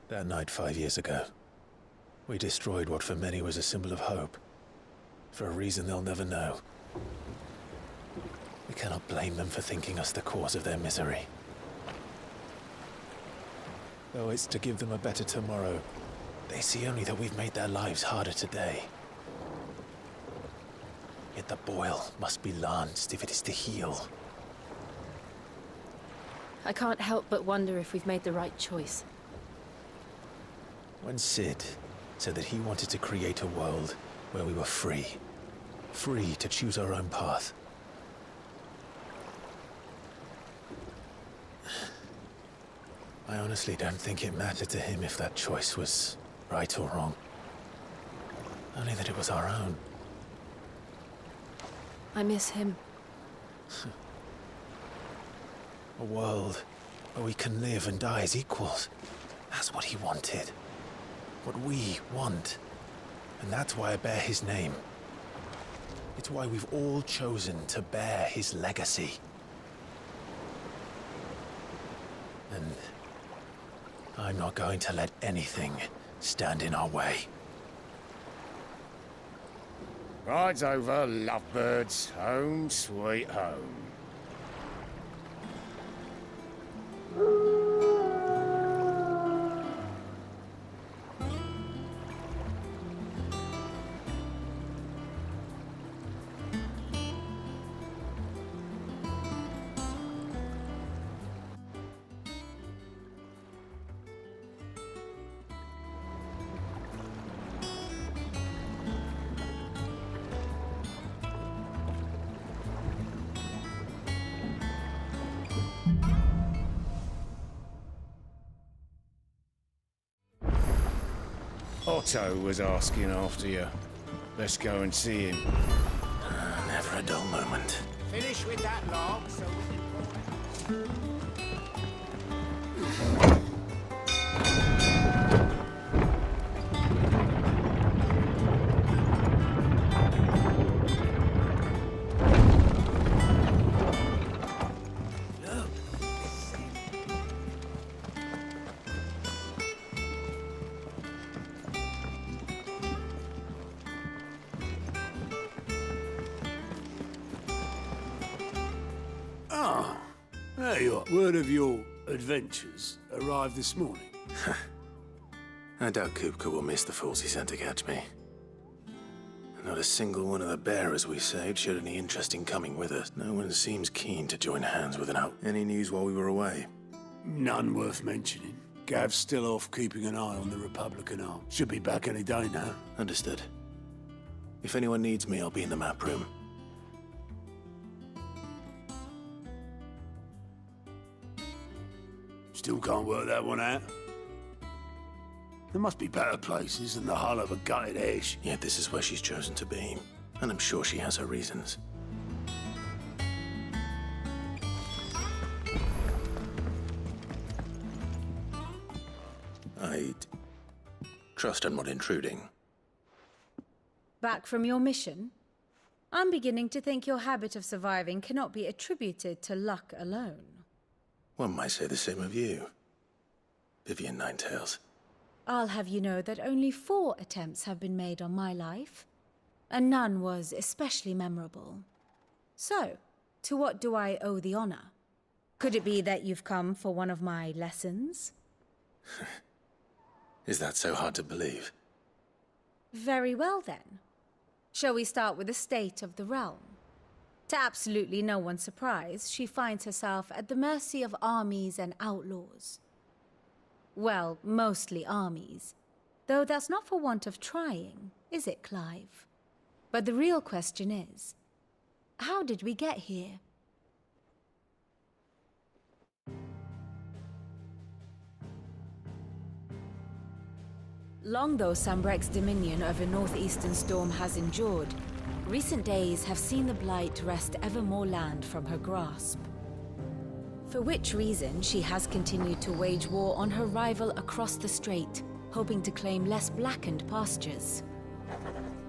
That night 5 years ago, we destroyed what for many was a symbol of hope. For a reason they'll never know. We cannot blame them for thinking us the cause of their misery. Though it's to give them a better tomorrow, they see only that we've made their lives harder today. Yet the boil must be lanced if it is to heal. I can't help but wonder if we've made the right choice. When Sid said that he wanted to create a world where we were free. Free to choose our own path. I honestly don't think it mattered to him if that choice was right or wrong. Only that it was our own. I miss him. A world where we can live and die as equals. That's what he wanted. What we want. And that's why I bear his name. It's why we've all chosen to bear his legacy. And I'm not going to let anything stand in our way. Rides over, lovebirds. Home sweet home. Otto was asking after you. Let's go and see him. Never a dull moment. Finish with that log so we can... There you are. Word of your adventures arrived this morning. I doubt Kupka will miss the fools he sent to catch me. Not a single one of the bearers we saved showed any interest in coming with us. No one seems keen to join hands with an out. Any news while we were away? None worth mentioning. Gav's still off keeping an eye on the Republican arm. Should be back any day now. Understood. If anyone needs me, I'll be in the map room. Still can't work that one out. There must be better places than the hull of a gutted ash. Yet this is where she's chosen to be. And I'm sure she has her reasons. I'd trust I'm not intruding. Back from your mission? I'm beginning to think your habit of surviving cannot be attributed to luck alone. One might say the same of you, Vivian Ninetails. I'll have you know that only 4 attempts have been made on my life, and none was especially memorable. So, to what do I owe the honor? Could it be that you've come for one of my lessons? Is that so hard to believe? Very well then. Shall we start with the state of the realm? To absolutely no one's surprise, she finds herself at the mercy of armies and outlaws. Well, mostly armies. Though that's not for want of trying, is it, Clive? But the real question is, how did we get here? Long though Sambrek's dominion over northeastern storm has endured, recent days have seen the Blight wrest ever more land from her grasp. For which reason, she has continued to wage war on her rival across the strait, hoping to claim less blackened pastures.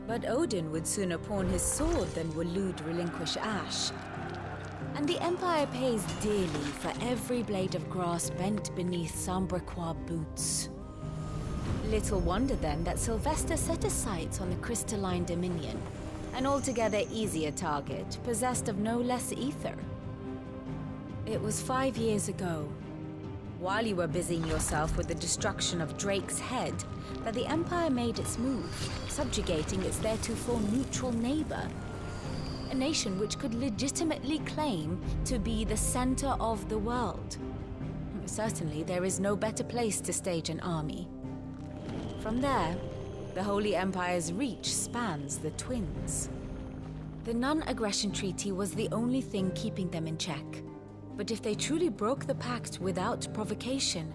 But Odin would sooner pawn his sword than Waloed relinquish Ash. And the Empire pays dearly for every blade of grass bent beneath Sambrequois boots. Little wonder then that Sylvester set his sights on the crystalline Dominion, an altogether easier target, possessed of no less ether. It was 5 years ago, while you were busying yourself with the destruction of Drake's head, that the Empire made its move, subjugating its theretofore neutral neighbor. A nation which could legitimately claim to be the center of the world. Certainly, there is no better place to stage an army. From there, the Holy Empire's reach spans the Twins. The non-aggression treaty was the only thing keeping them in check. But if they truly broke the pact without provocation,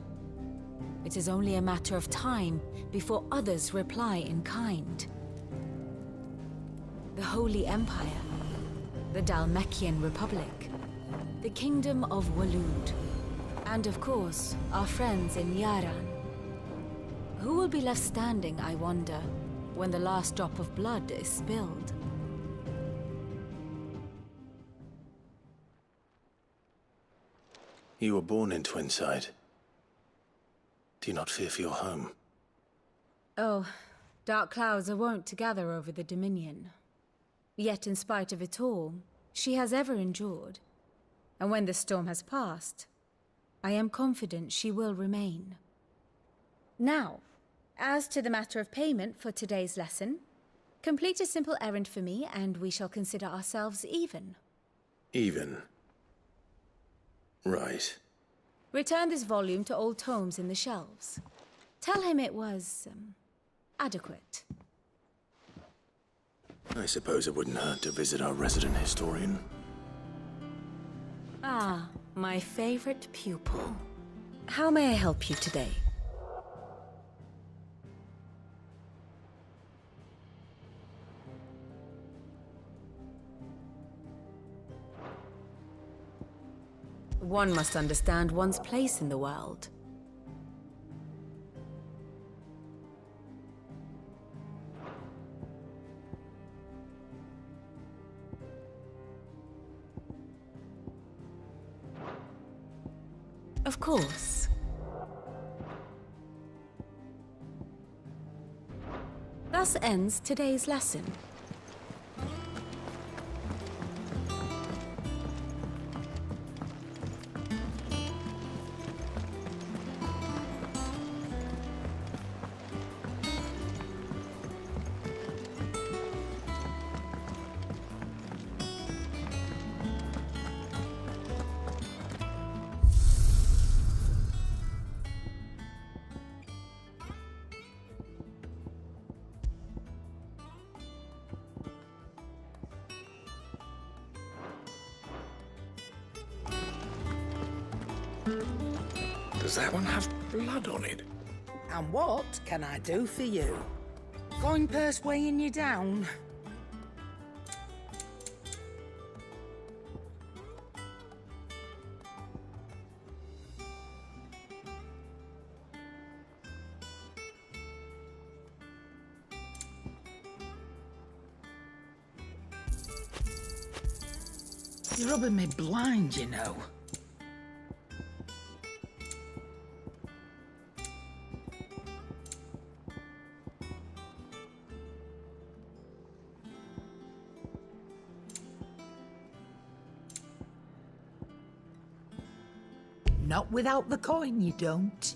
it is only a matter of time before others reply in kind. The Holy Empire, the Dhalmekian Republic, the Kingdom of Waloed, and of course, our friends in Yaran. Who will be left standing, I wonder, when the last drop of blood is spilled? You were born in Twinside. Do you not fear for your home? Oh, dark clouds are wont to gather over the Dominion. Yet in spite of it all, she has ever endured. And when the storm has passed, I am confident she will remain. Now, as to the matter of payment for today's lesson, complete a simple errand for me and we shall consider ourselves even. Even? Right. Return this volume to old tomes in the shelves. Tell him it was, adequate. I suppose it wouldn't hurt to visit our resident historian. Ah, my favorite pupil. How may I help you today? One must understand one's place in the world. Of course. Thus ends today's lesson. Does that one have blood on it? And what can I do for you? Coin purse weighing you down? You're rubbing me blind, you know. Not without the coin, you don't.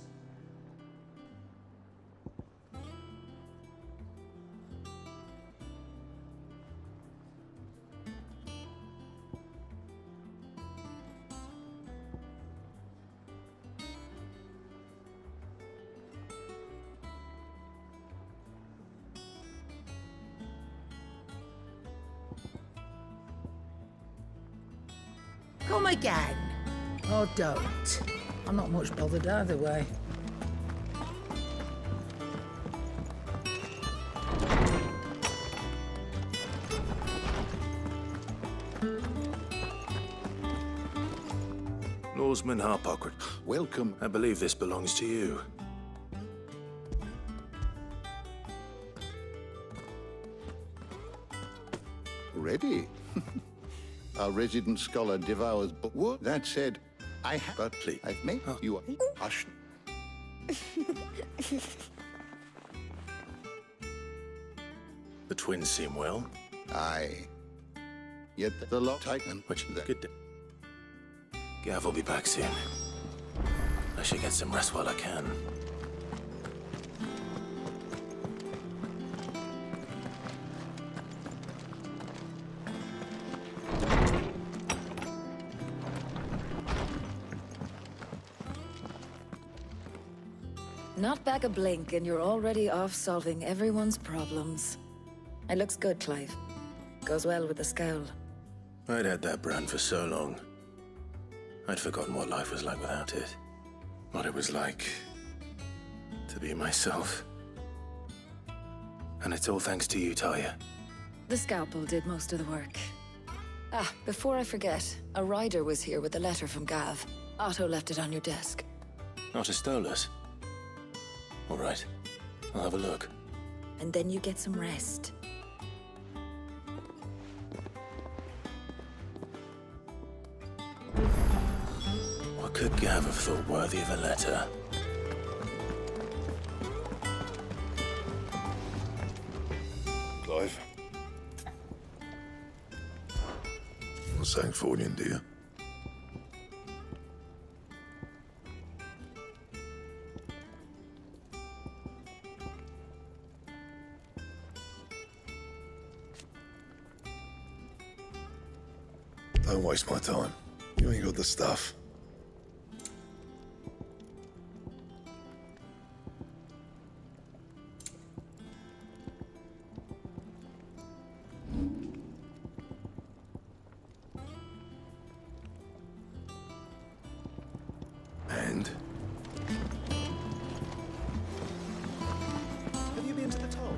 Come again. Or don't. I'm not much bothered either way. Lawsman Harpockert. Welcome. I believe this belongs to you. Ready? Our resident scholar devours book. What? That said, I have. But please. I've made you a hush. The twins seem well. Aye. Yet the lot taken, which the Good day. Gav will be back soon. I should get some rest while I can. Not back a blink and you're already off solving everyone's problems. It looks good, Clive. Goes well with the scowl. I'd had that brand for so long. I'd forgotten what life was like without it. What it was like to be myself. And it's all thanks to you, Talia. The scalpel did most of the work. Ah, before I forget, a rider was here with a letter from Gav. Otto left it on your desk. Not a stolus. All right, I'll have a look. And then you get some rest. What could Gav have thought worthy of a letter? Clive. Not saying Fornian, do you? Don't waste my time. You ain't got the stuff. And? Have you been to the toll?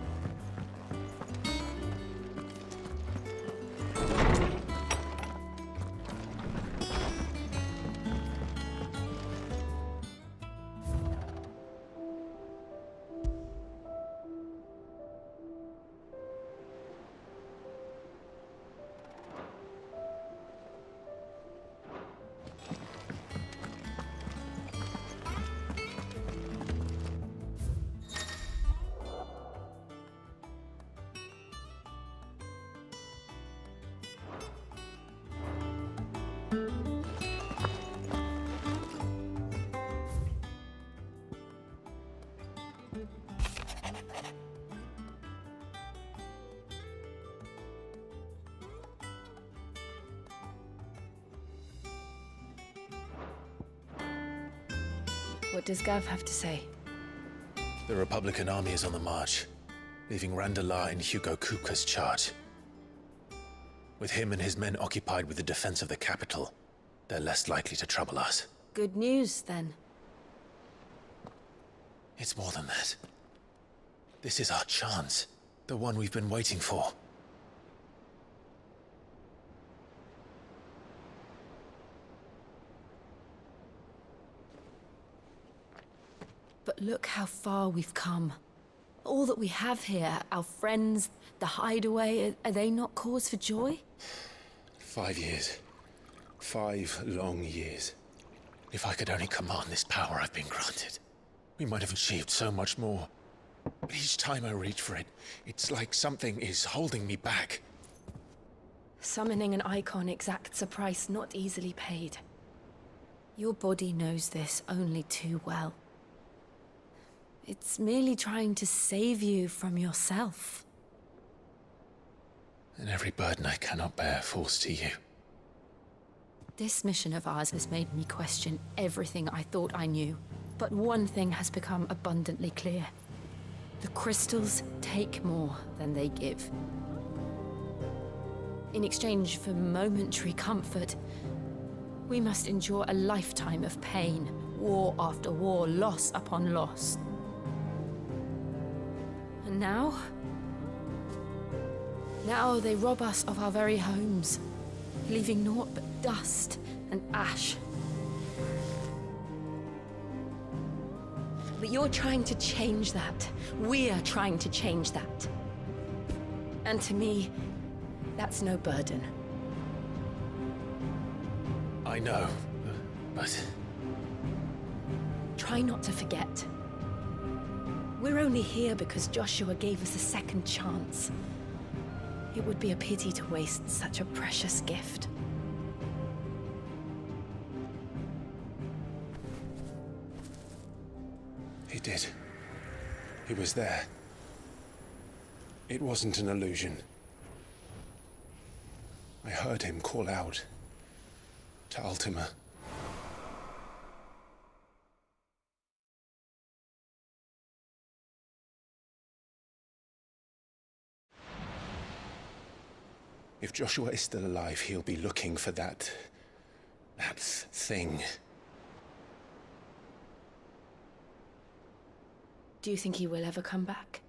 What does Gav have to say? The Republican army is on the march, leaving Randalar in Hugo Kuka's charge. With him and his men occupied with the defense of the capital, they're less likely to trouble us. Good news, then. It's more than that. This is our chance. The one we've been waiting for. But look how far we've come. All that we have here, our friends, the hideaway, are they not cause for joy? 5 years. 5 long years. If I could only command this power I've been granted, we might have achieved so much more. But each time I reach for it, it's like something is holding me back. Summoning an icon exacts a price not easily paid. Your body knows this only too well. It's merely trying to save you from yourself. And every burden I cannot bear falls to you. This mission of ours has made me question everything I thought I knew. But one thing has become abundantly clear. The crystals take more than they give. In exchange for momentary comfort, we must endure a lifetime of pain, war after war, loss upon loss. And now they rob us of our very homes, leaving naught but dust and ash. But you're trying to change that. We're trying to change that. And to me, that's no burden. I know, but... Try not to forget. We're only here because Joshua gave us a second chance. It would be a pity to waste such a precious gift. He did. He was there. It wasn't an illusion. I heard him call out to Ultima. If Joshua is still alive, he'll be looking for that thing. Do you think he will ever come back?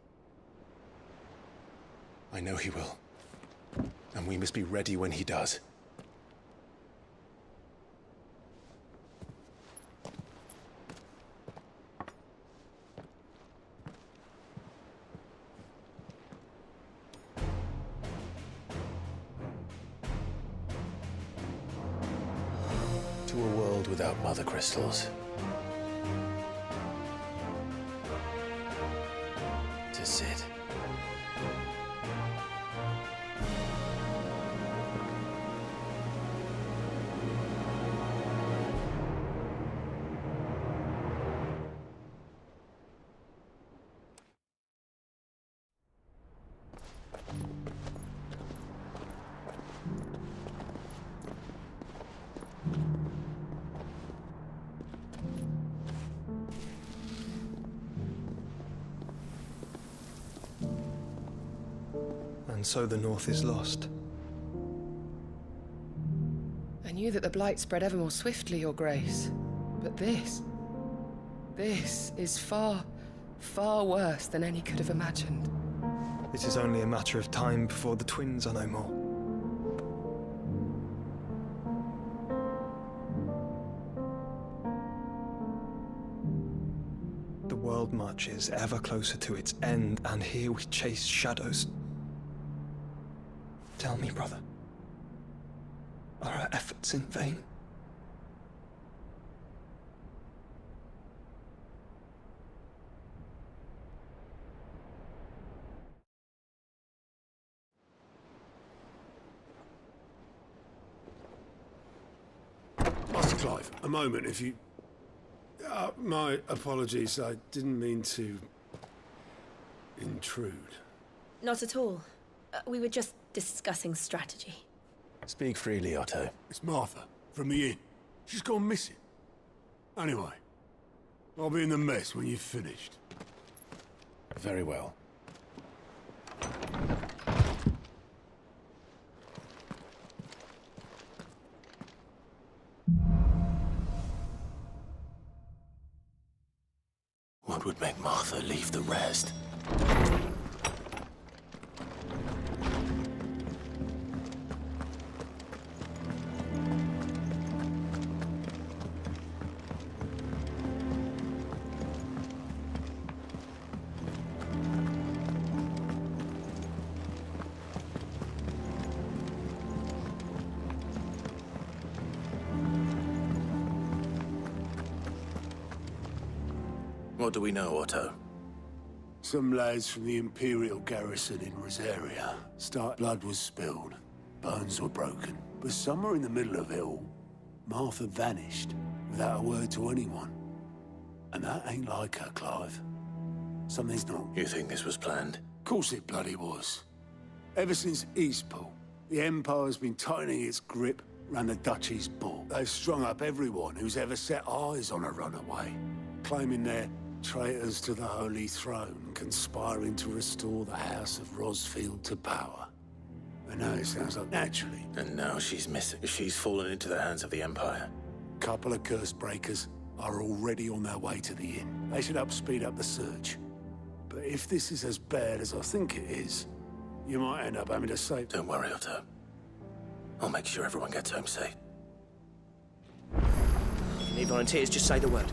I know he will. And we must be ready when he does. To a world without mother crystals. To Sid. And so the North is lost. I knew that the Blight spread ever more swiftly, Your Grace. But this is far, far worse than any could have imagined. It is only a matter of time before the twins are no more. The world marches ever closer to its end, and here we chase shadows. Tell me, brother, are our efforts in vain? Master Clive, a moment, if you... my apologies, I didn't mean to... intrude. Not at all. We were just discussing strategy. Speak freely, Otto. It's Martha, from the inn. She's gone missing. Anyway, I'll be in the mess when you've finished. Very well. What would make Martha leave the rest? What do we know, Otto? Some lads from the Imperial garrison in Rosaria. Blood was spilled, bones were broken. But somewhere in the middle of it all, Martha vanished without a word to anyone. And that ain't like her, Clive. Something's not. You think this was planned? Of course it bloody was. Ever since Eastpool, the Empire's been tightening its grip around the Duchy's bull. They've strung up everyone who's ever set eyes on a runaway, claiming they're traitors to the Holy Throne, conspiring to restore the House of Rosfield to power. And now it sounds like naturally. And now she's missing. She's fallen into the hands of the Empire. Couple of curse breakers are already on their way to the inn. They should speed up the search. But if this is as bad as I think it is, you might end up having to save... Don't worry, Otto. I'll make sure everyone gets home safe. If you need volunteers, just say the word.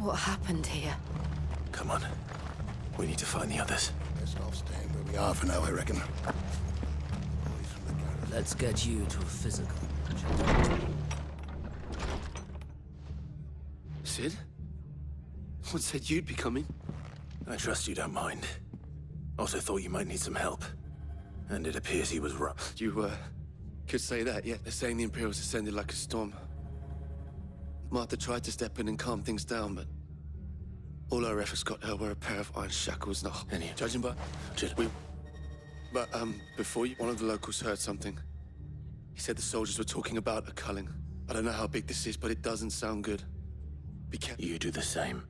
What happened here? Come on. We need to find the others. Best off staying where we are for now, I reckon. Let's get you to a physical. Sid? Someone said you'd be coming. I trust you don't mind. Also thought you might need some help. And it appears he was right. You, could say that, yeah. They're saying the Imperials ascended like a storm. Martha tried to step in and calm things down, but all her efforts got her were a pair of iron shackles. No, judging by... But, before you, one of the locals heard something. He said the soldiers were talking about a culling. I don't know how big this is, but it doesn't sound good. Be careful. You do the same.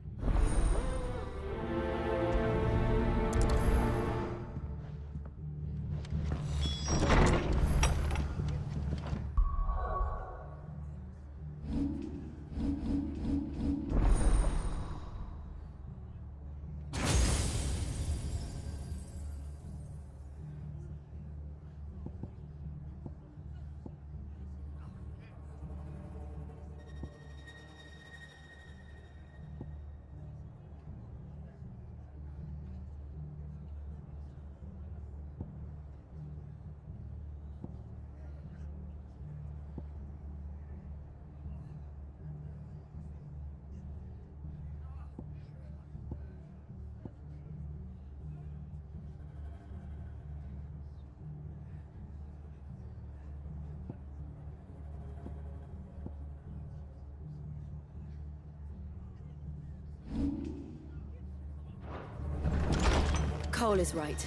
Cole is right.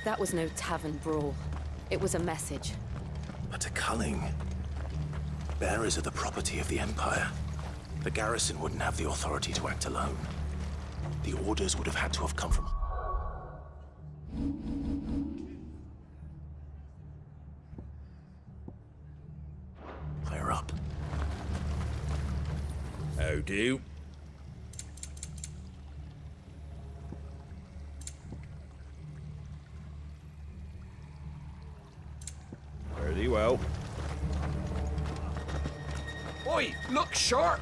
That was no tavern brawl. It was a message. But a culling. Bearers are the property of the Empire. The garrison wouldn't have the authority to act alone. The orders would have had to have come from... higher up. How do? Very well. Oi, look sharp!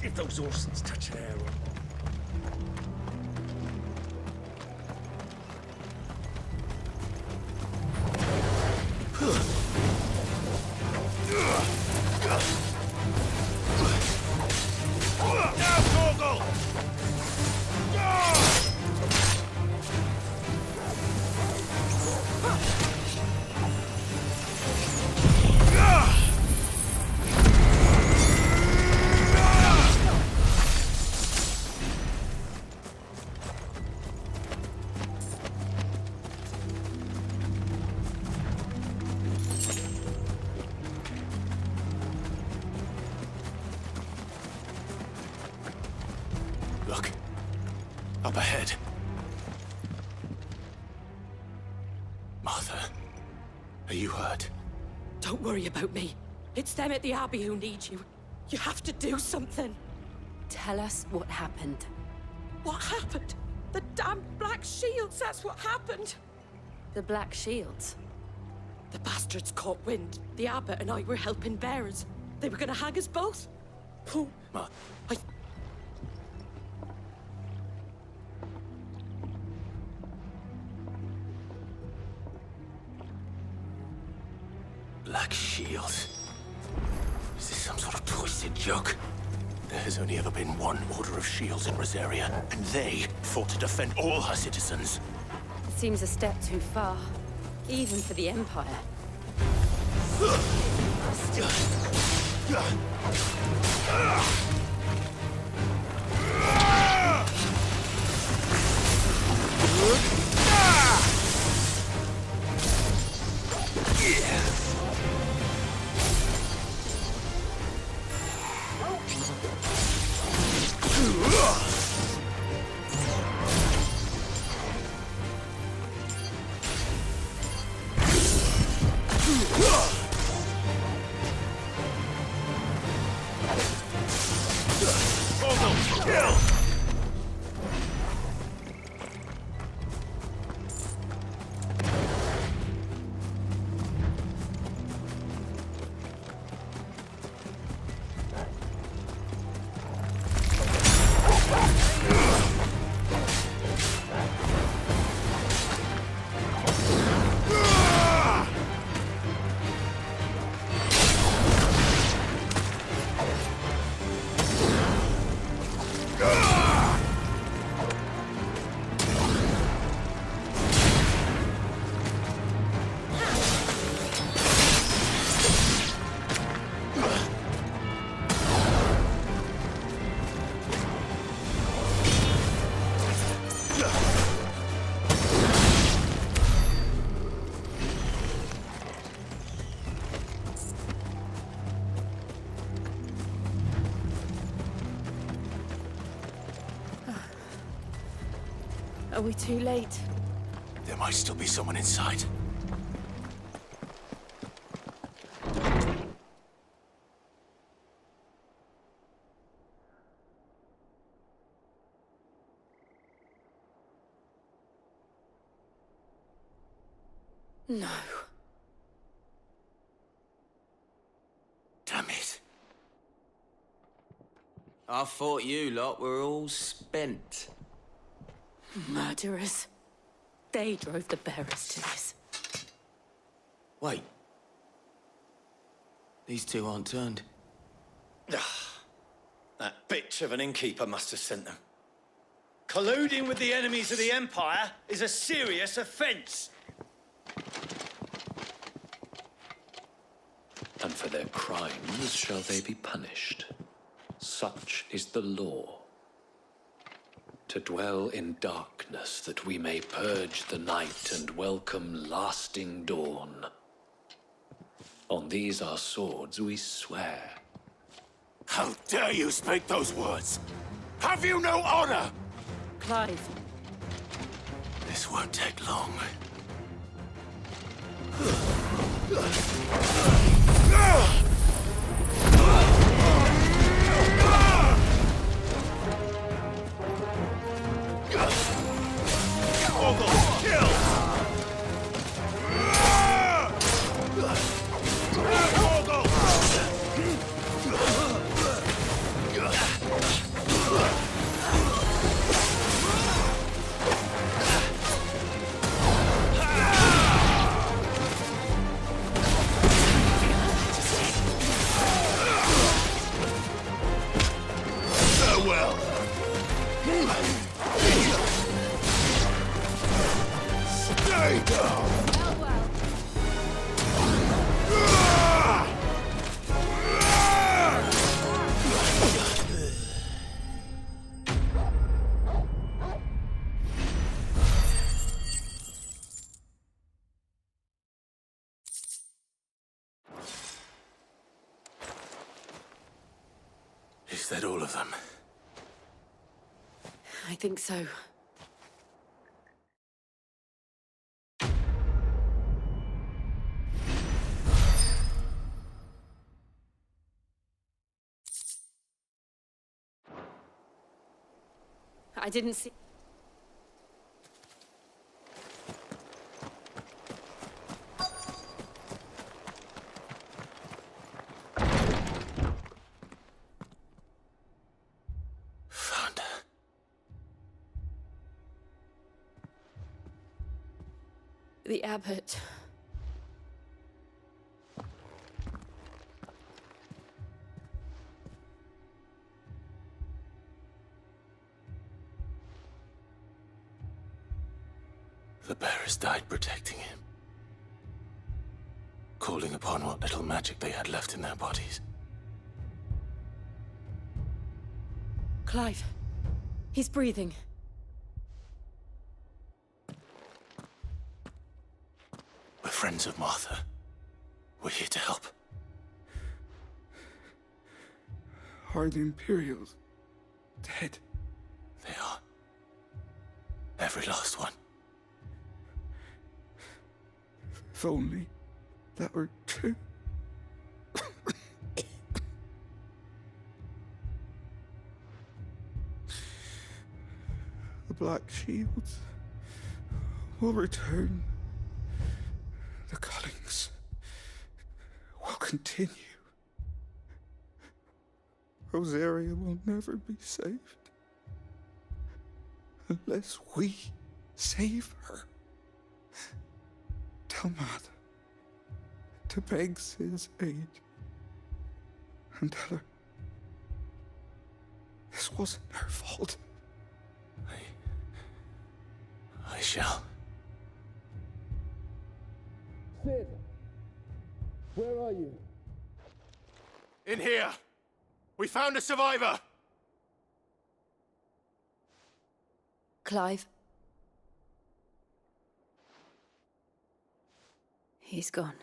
If those Orsons touch an arrow. Look. Up ahead. Martha, are you hurt? Don't worry about me. It's them at the Abbey who need you. You have to do something. Tell us what happened. What happened? The damn Black Shields, that's what happened. The Black Shields? The bastards caught wind. The Abbot and I were helping bearers. They were gonna hang us both. Oh, Black Shields. Is this some sort of twisted joke? There has only ever been one Order of Shields in Rosaria, and they fought to defend all her citizens. It seems a step too far, even for the Empire. Are we too late? There might still be someone inside. No. Damn it. I thought you lot were all spent. Murderers. They drove the bearers to this. Wait. These two aren't turned. That bitch of an innkeeper must have sent them. Colluding with the enemies of the Empire is a serious offence. And for their crimes shall they be punished. Such is the law. To dwell in darkness that we may purge the night and welcome lasting dawn. On these our swords we swear. How dare you speak those words? Have you no honor? Clive. This won't take long. Farewell. Stay down. Is that all of them? I think so. I didn't see... Found her. The abbot. The bearers died protecting him. Calling upon what little magic they had left in their bodies. Clive. He's breathing. We're friends of Martha. We're here to help. Are the Imperials dead? They are. Every last one. If only that were true. The Black Shields will return. The cullings will continue. Rosaria will never be saved unless we save her. Tell Matt to beg his aid and tell her this wasn't her fault. I shall. Sid, where are you? In here! We found a survivor! Clive. He's gone.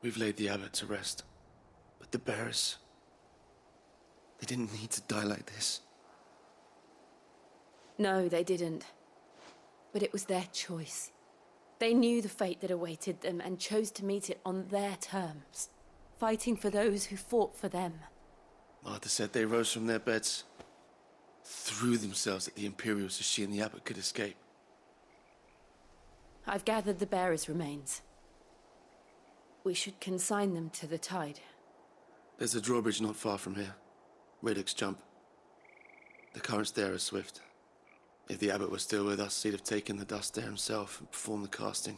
We've laid the abbot to rest. But the bearers... they didn't need to die like this. No, they didn't. But it was their choice. They knew the fate that awaited them and chose to meet it on their terms, fighting for those who fought for them. Martha said they rose from their beds, threw themselves at the Imperials so she and the abbot could escape. I've gathered the bearers' remains. We should consign them to the tide. There's a drawbridge not far from here. Radix jump. The currents there are swift. If the abbot was still with us, he'd have taken the dust there himself and performed the casting.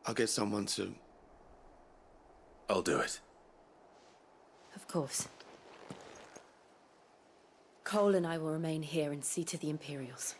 I'll get someone to... I'll do it. Of course. Cole and I will remain here and see to the Imperials.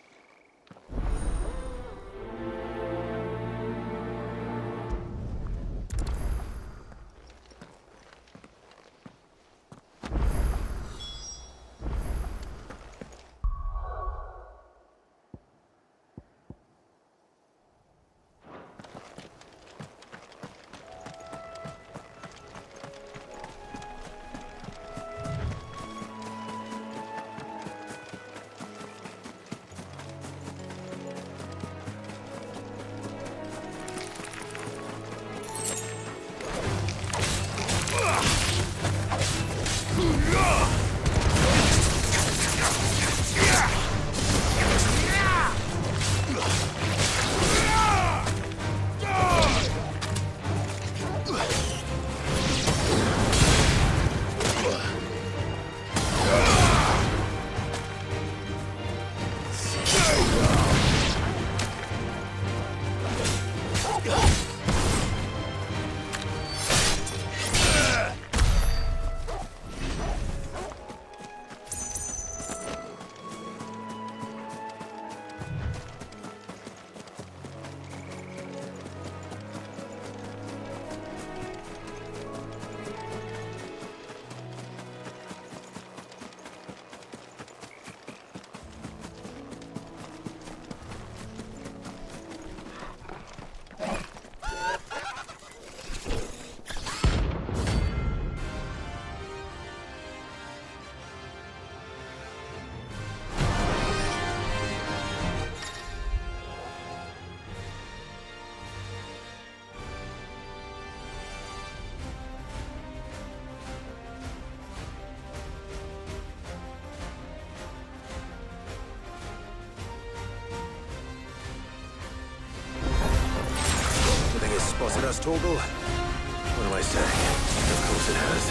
Spotted us, Torgal? What am I saying? Of course it has.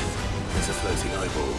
It's a floating eyeball.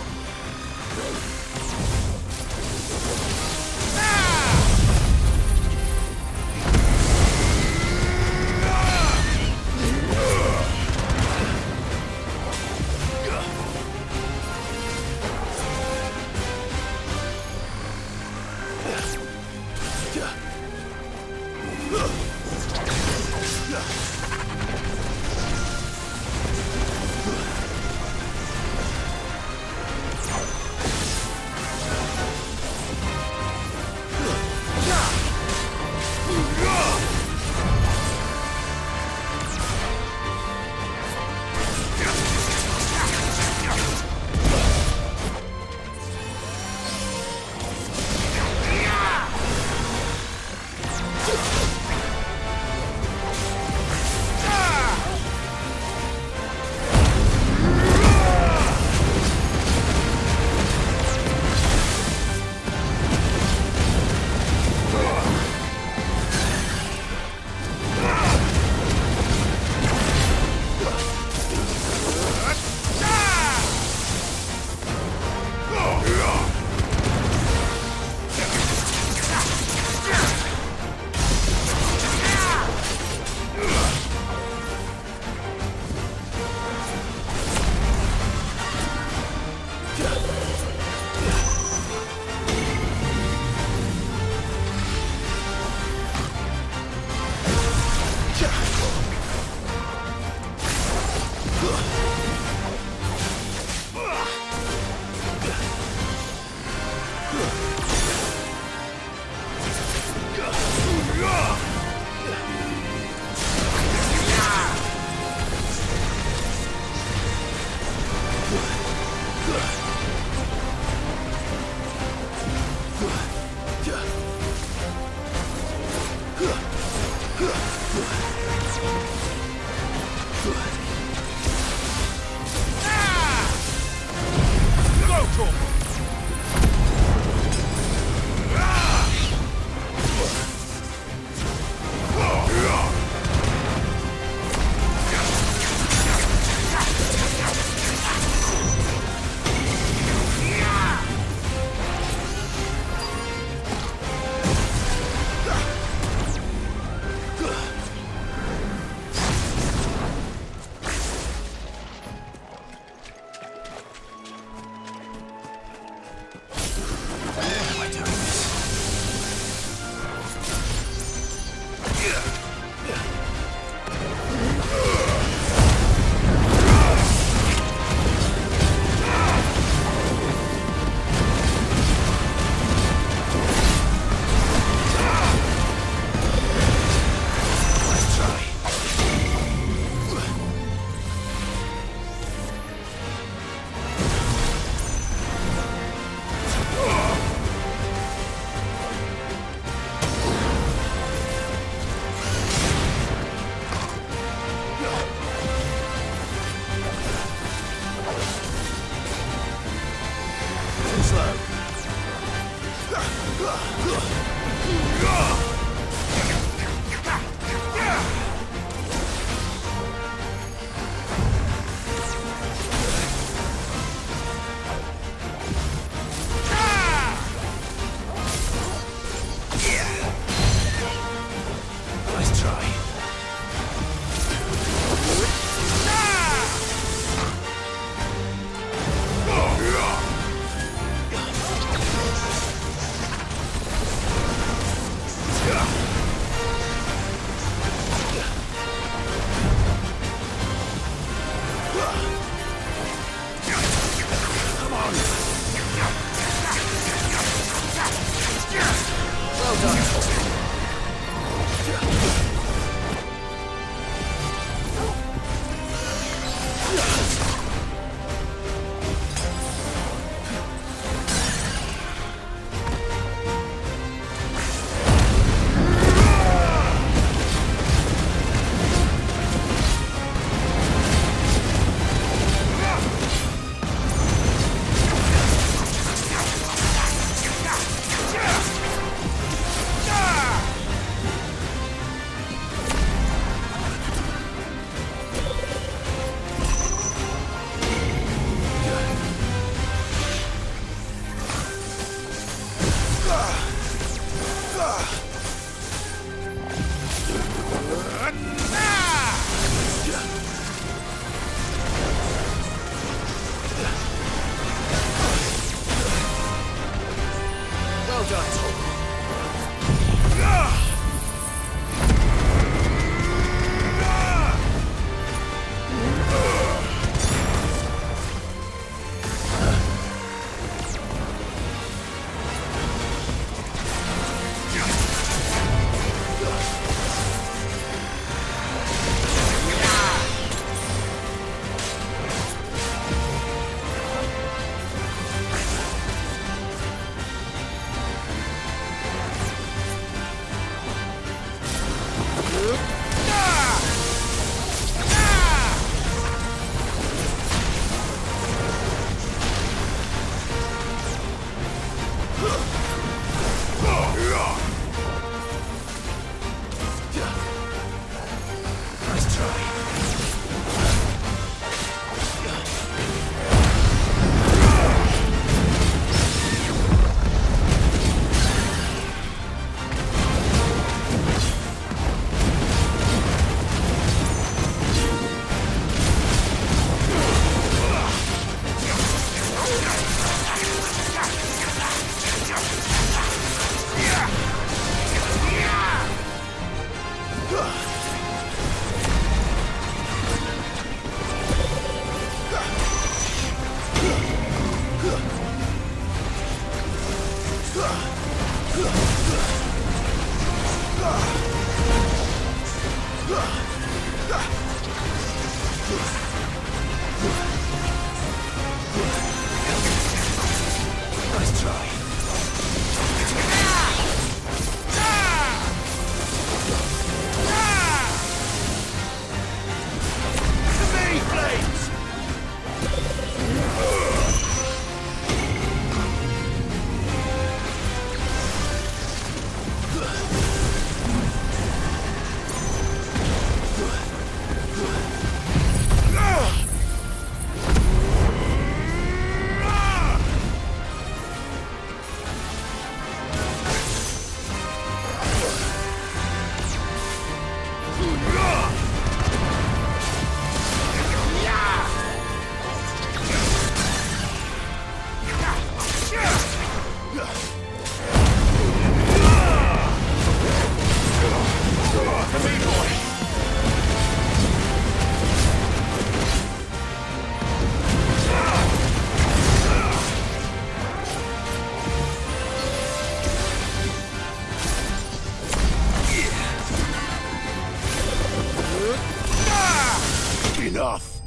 doth.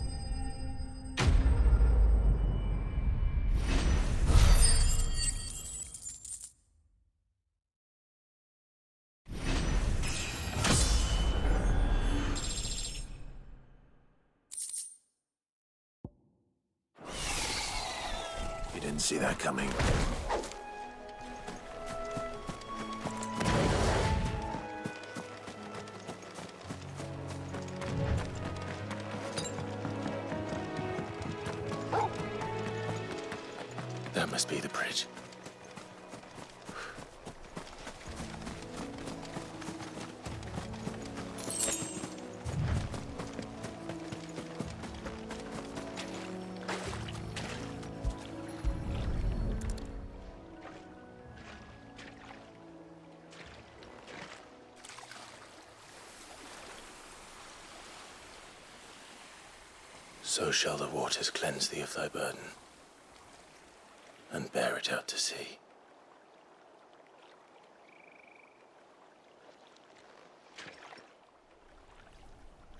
You didn't see that coming. That must be the bridge. So shall the waters cleanse thee of thy burden, and bear it out to sea.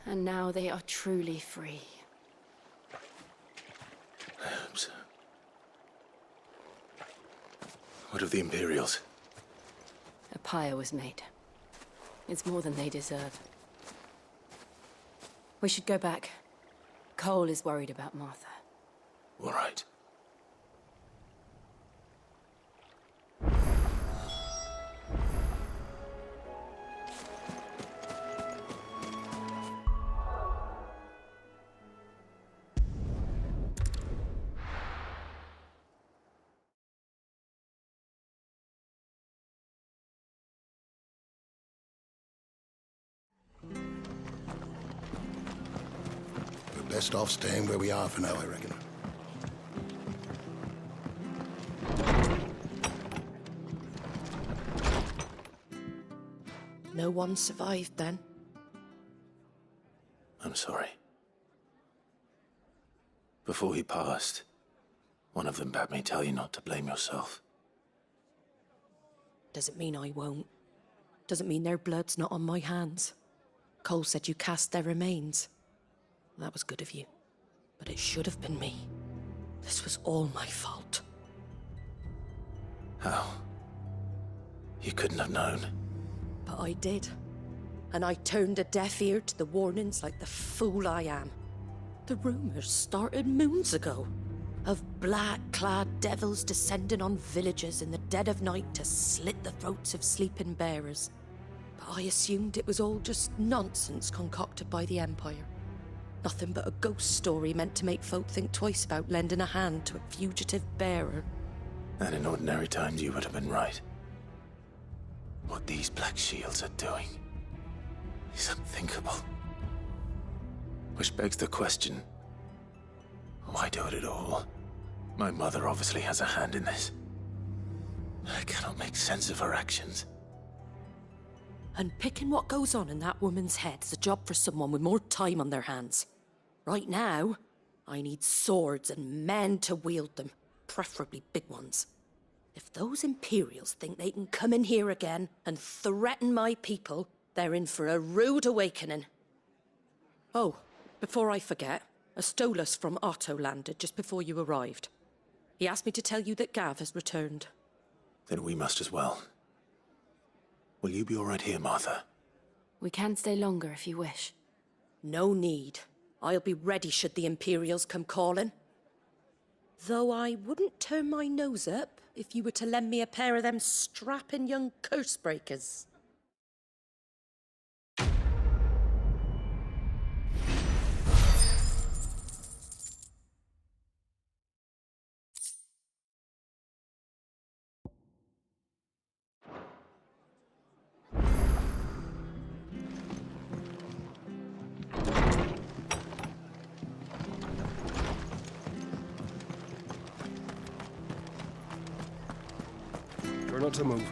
And now they are truly free. I hope so. What of the Imperials? A pyre was made. It's more than they deserve. We should go back. Cole is worried about Martha. All right. Best off staying where we are for now, I reckon. No one survived then? I'm sorry. Before he passed, one of them bade me tell you not to blame yourself. Doesn't mean I won't. Doesn't mean their blood's not on my hands. Cole said you cast their remains. That was good of you. But it should have been me. This was all my fault. How? You couldn't have known. But I did. And I turned a deaf ear to the warnings like the fool I am. The rumors started moons ago. Of black-clad devils descending on villages in the dead of night to slit the throats of sleeping bearers. But I assumed it was all just nonsense concocted by the Empire. Nothing but a ghost story meant to make folk think twice about lending a hand to a fugitive bearer. And in ordinary times you would have been right. What these Black Shields are doing is unthinkable. Which begs the question, why do it at all? My mother obviously has a hand in this. I cannot make sense of her actions. And picking what goes on in that woman's head is a job for someone with more time on their hands. Right now, I need swords and men to wield them, preferably big ones. If those Imperials think they can come in here again and threaten my people, they're in for a rude awakening. Oh, before I forget, a Stolas from Otto landed just before you arrived. He asked me to tell you that Gav has returned. Then we must as well. Will you be all right here, Martha? We can stay longer if you wish. No need. I'll be ready should the Imperials come calling. Though I wouldn't turn my nose up if you were to lend me a pair of them strapping young curse-breakers. Try not to move.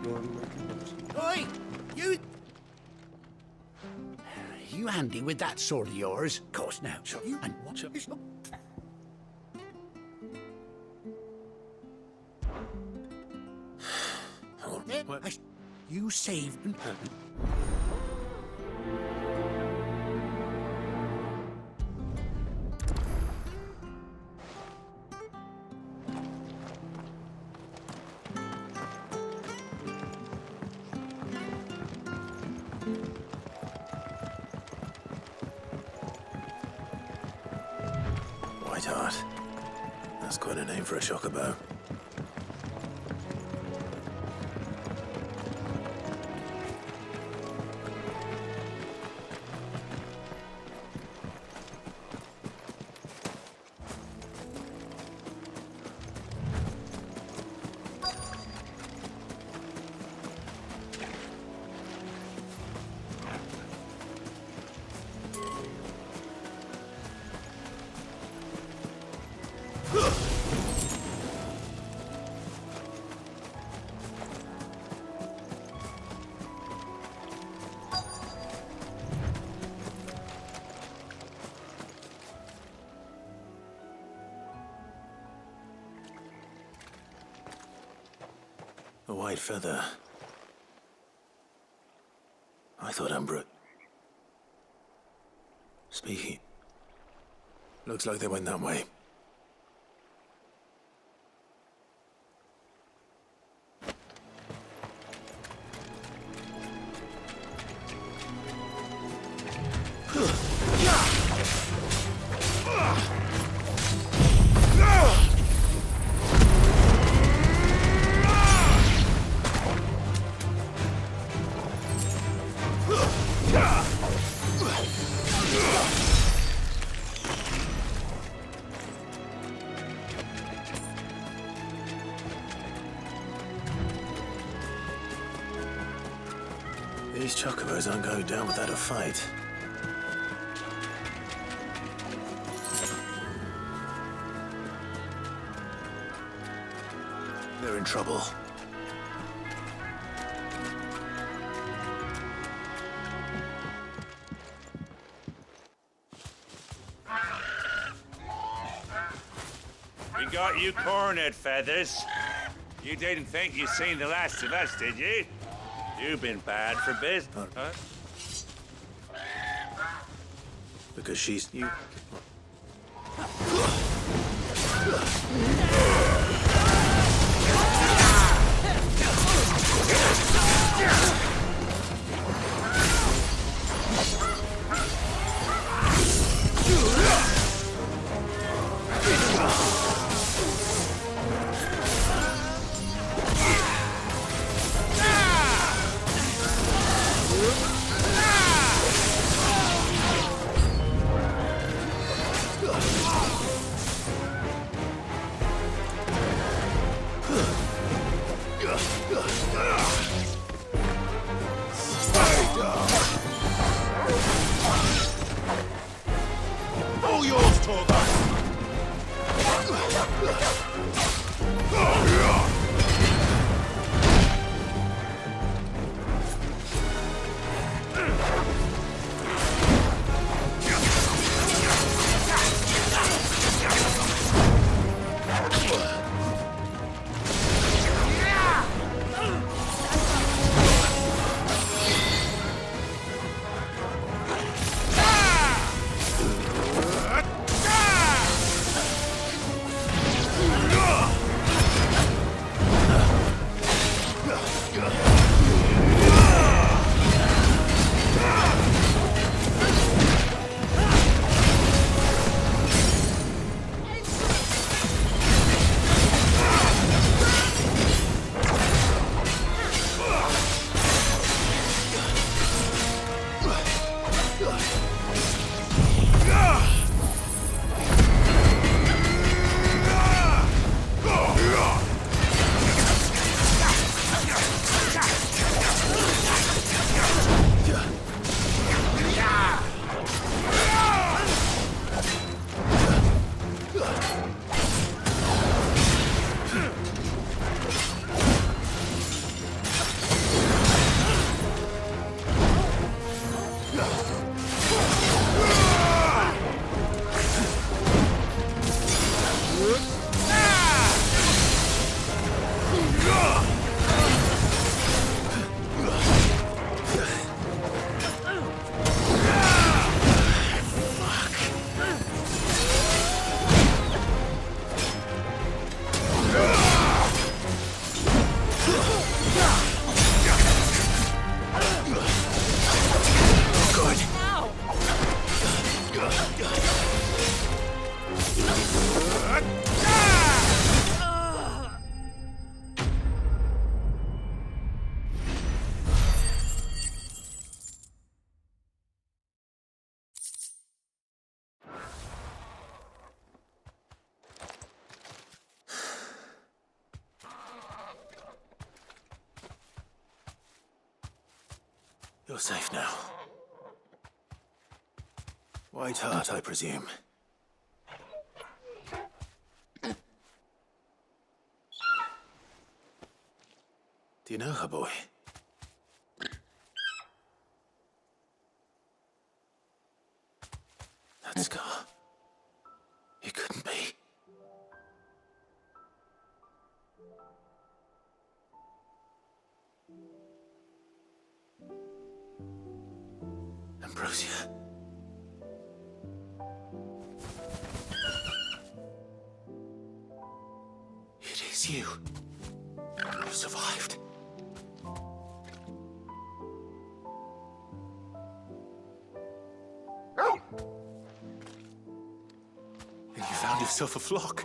You're making noise. Oi! You handy with that sword of yours? Of course now. Sure. And what? Sure. You saved. Whiteheart. That's quite a name for a chocobo. A white feather. I thought Umbra... Speaking... Looks like they went that way. These chocobos aren't going down without a fight. They're in trouble. We got you cornered, Feathers. You didn't think you'd seen the last of us, did you? You've been bad for business, huh? Because she's... you... All yours, Torgo! Good. You're safe now. White Hart, I presume. Do you know her, boy? That scar. It couldn't be. Ambrosia. It is you. You survived. And you found yourself a flock.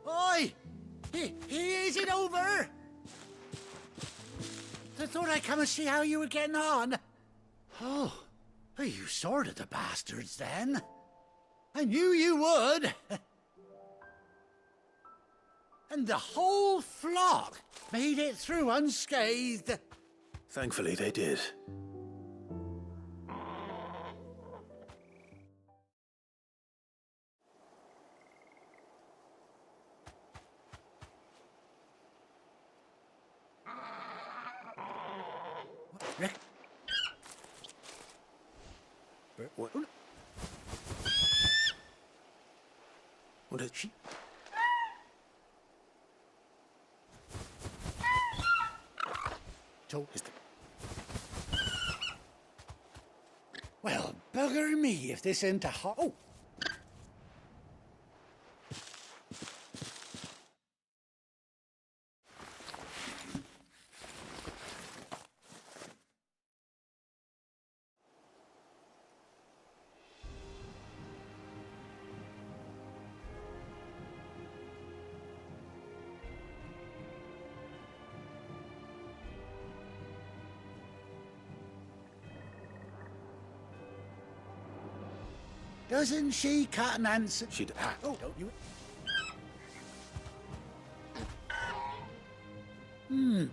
Oi! Is it over? I thought I'd come and see how you were getting on. Oh, you sorted the bastards then. I knew you would. And the whole flock made it through unscathed. Thankfully, they did. What did she? Well, bugger me if this ain't a hot. Oh! Doesn't she cut an answer? She does. Oh, don't you?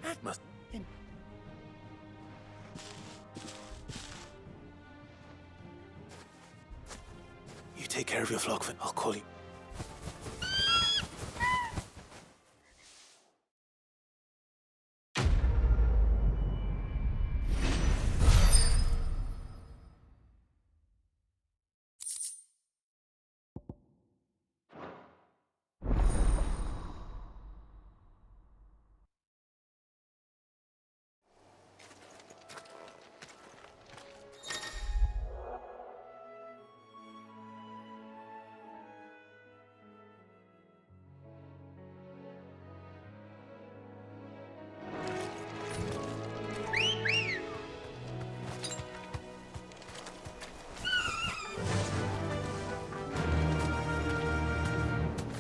That must. You take care of your flock, Finn. I'll call you.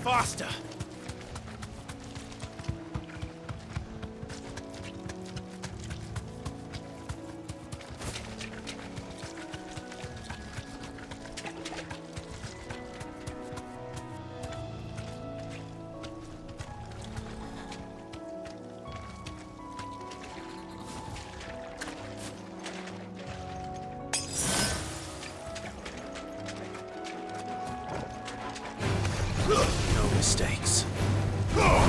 Faster! No mistakes. Slow.